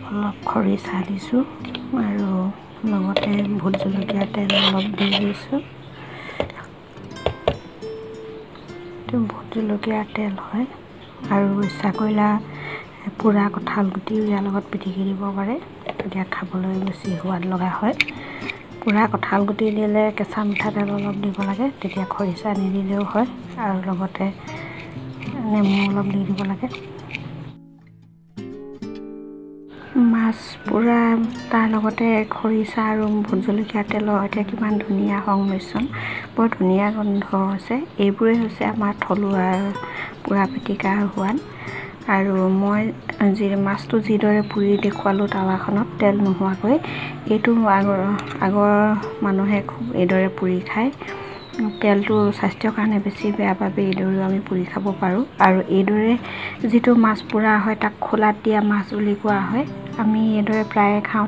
অলপ খৰিচা দিছোঁ আৰু লগতে ভোট জলকীয়া তেল অলপ দি দিছোঁ। এইটো ভোট জলকীয়া তেল হয় আৰু ইচ্ছা কৰিলে পোৰা কঁঠাল গুটিও ইয়াৰ লগত পিটিকি দিব পাৰে, তেতিয়া খাবলৈ বেছি সোৱাদ লগা হয়। পোৰা কঁঠাল গুটি দিলে কেঁচা মিঠাতেল অলপ দিব লাগে, তেতিয়া খৰিচা নিদিলেও হয় আৰু লগতে নেমু অলপ দি দিব লাগে। মাছ পোৰা তাৰ লগতে খৰিচা আৰু ভোট জলকীয়া তেলৰ এতিয়া কিমান ধুনীয়া সংমিশ্ৰণ, বৰ ধুনীয়া গোন্ধ হৈছে। এইবোৰেই হৈছে আমাৰ থলুৱা পোৰা পিটিকাৰ সোৱাদ। আৰু মই মাছটো যিদৰে পুৰি দেখুৱালোঁ টাৱাখনত তেল নোহোৱাকৈ, এইটো আগৰ মানুহে খুব এইদৰে পুৰি খায়। তেলটো স্বাস্থ্যৰ কাৰণে বেছি বেয়া বাবে এইদৰেও আমি পুৰি খাব পাৰোঁ। আৰু এইদৰে যিটো মাছ পোৰা হয় তাক খোলাত দিয়া মাছ বুলি কোৱা হয়। আমি এইদৰে প্ৰায়ে খাওঁ।